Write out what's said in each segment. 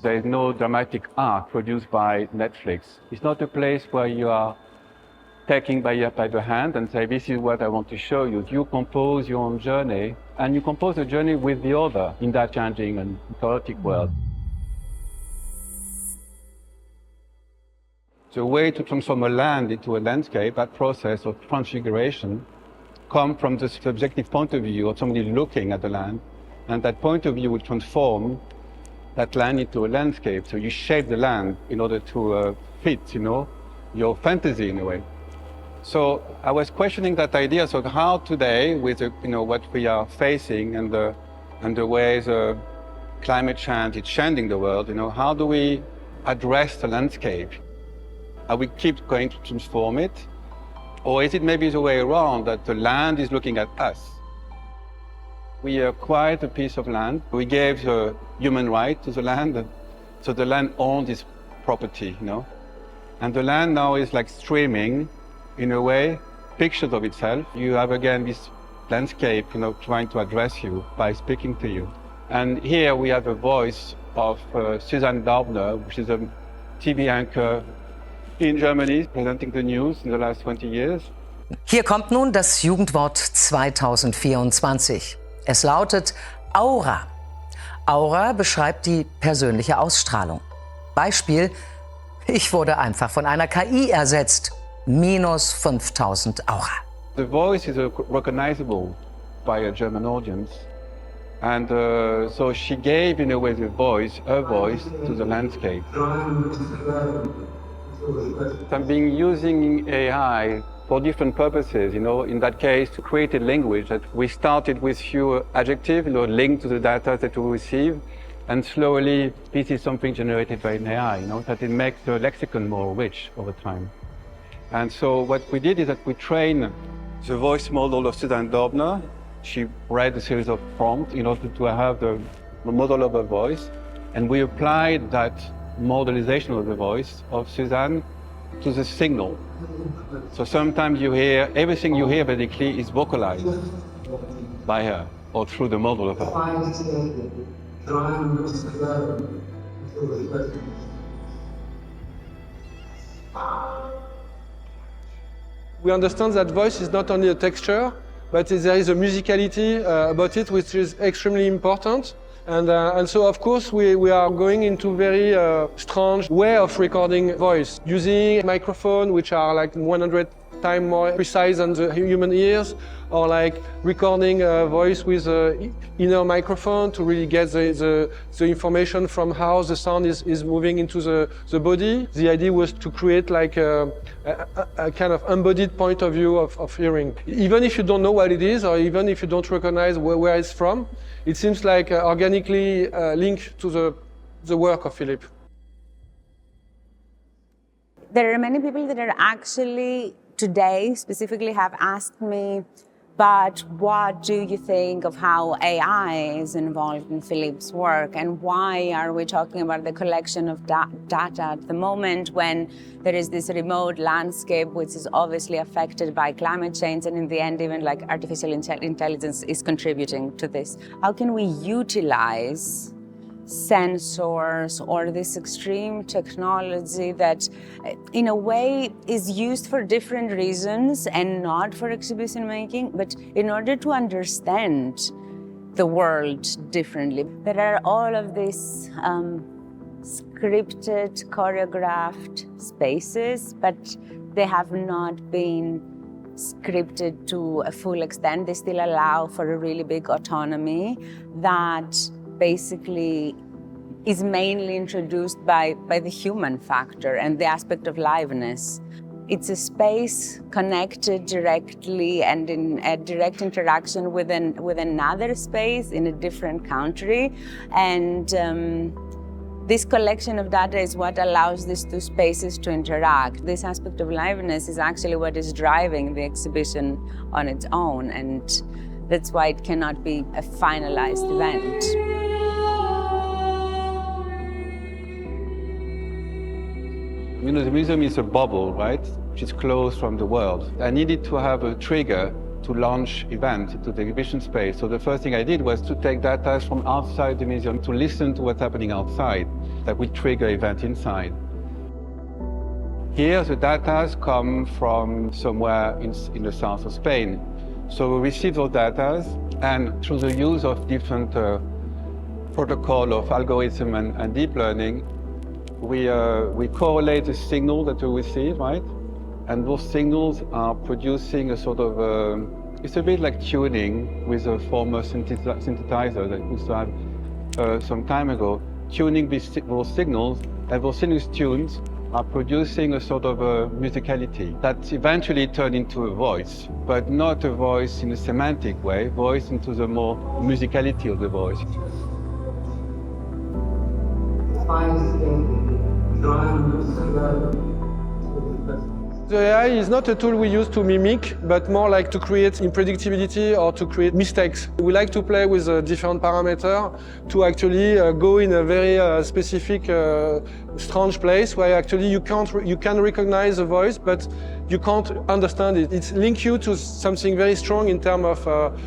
There is no dramatic art produced by Netflix. It's not a place where you are taking by the hand and say, this is what I want to show you. You compose your own journey, and you compose a journey with the other in that changing and chaotic world. The way to transform a land into a landscape, that process of transfiguration, comes from the subjective point of view of somebody looking at the land, and that point of view will transform that land into a landscape. So you shape the land in order to fit, your fantasy in a way. So I was questioning that idea. So how today, with what we are facing and the ways climate change is changing the world, how do we address the landscape? Are we keep going to transform it? Or is it maybe the way around, that the land is looking at us? We acquired a piece of land. We gave the human right to the land. So the land owns its property, And the land now is like streaming, in a way, pictures of itself. You have again this landscape, trying to address you by speaking to you. And here we have a voice of Susanne Daubner, which is a TV anchor in Germany, presenting the news in the last 20 years. Hier kommt nun das Jugendwort 2024. Es lautet Aura. Aura beschreibt die persönliche Ausstrahlung. Beispiel: Ich wurde einfach von einer KI ersetzt. Minus 5000 Aura. The voice is recognizable by a German audience. And so she gave, in a way, her voice to the landscape. I've been using AI for different purposes, in that case, to create a language that we started with few adjectives, linked to the data that we receive, and slowly this is something generated by an AI, that it makes the lexicon more rich over time. And so what we did is that we trained the voice model of Susanne Daubner. She read a series of prompts in order to have the model of her voice, and we applied that modelization of the voice of Susanne to the signal. So sometimes you hear, everything you hear basically is vocalized by her or through the model of her. We understand that voice is not only a texture, but there is a musicality about it which is extremely important. And so, of course, we are going into very strange way of recording voice, using microphone which are like 100 times more precise than the human ears, or like recording a voice with an inner microphone to really get the information from how the sound is moving into the body. The idea was to create like a kind of embodied point of view of hearing. Even if you don't know what it is, or even if you don't recognize where it's from, it seems like organically linked to the work of Philippe. There are many people that are actually today specifically have asked me, but what do you think of how AI is involved in Philippe's work, and why are we talking about the collection of data at the moment when there is this remote landscape which is obviously affected by climate change, and in the end even like artificial intelligence is contributing to this? How can we utilize sensors or this extreme technology that in a way is used for different reasons and not for exhibition making, but in order to understand the world differently? There are all of these scripted, choreographed spaces, but they have not been scripted to a full extent. They still allow for a really big autonomy that basically is mainly introduced by the human factor and the aspect of liveness. It's a space connected directly and in a direct interaction with another space in a different country. And this collection of data is what allows these two spaces to interact. This aspect of liveness is actually what is driving the exhibition on its own, and that's why it cannot be a finalized event. The museum is a bubble, right? Which is closed from the world. I needed to have a trigger to launch events into the exhibition space. So the first thing I did was to take data from outside the museum to listen to what's happening outside. that will trigger event inside. Here, the data come from somewhere in the south of Spain. So we receive those data, and through the use of different protocol of algorithm and deep learning, we correlate the signal that we receive, right? And those signals are producing a sort of, it's a bit like tuning with a former synthesizer that we used to have some time ago, tuning those signals, and those signals tuned are producing a sort of a musicality that eventually turned into a voice, but not a voice in a semantic way, voice into the more musicality of the voice. The AI is not a tool we use to mimic, but more like to create unpredictability or to create mistakes. We like to play with different parameters to actually go in a very specific, strange place where actually you can recognize a voice, but you can't understand it. It links you to something very strong in terms of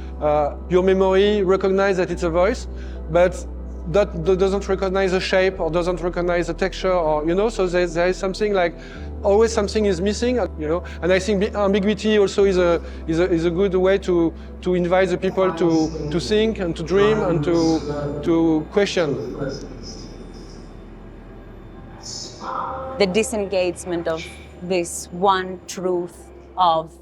your memory, recognize that it's a voice, but that doesn't recognize a shape or doesn't recognize a texture, or so there is something like always something is missing, and I think ambiguity also is a good way to invite the people to think and to dream and to question. The disengagement of this one truth of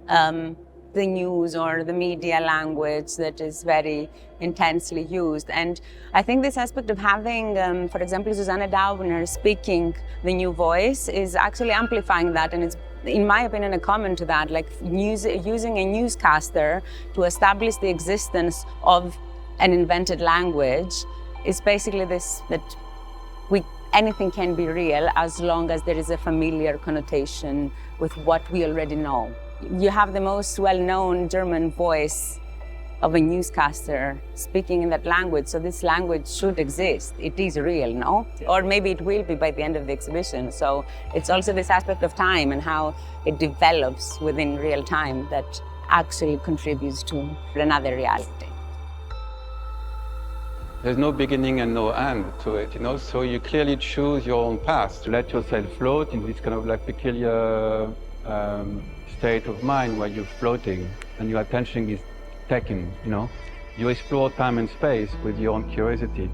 the news or the media language that is very intensely used. And I think this aspect of having, for example, Susanne Daubner speaking the new voice is actually amplifying that, and it's, in my opinion, a comment to that, like using a newscaster to establish the existence of an invented language is basically this, that anything can be real as long as there is a familiar connotation with what we already know. You have the most well-known German voice of a newscaster speaking in that language, so this language should exist. It is real, no? Or maybe it will be by the end of the exhibition. So it's also this aspect of time and how it develops within real time that actually contributes to another reality. There's no beginning and no end to it, so you clearly choose your own path to let yourself float in this kind of like peculiar state of mind where you're floating and your attention is taken, you explore time and space with your own curiosity.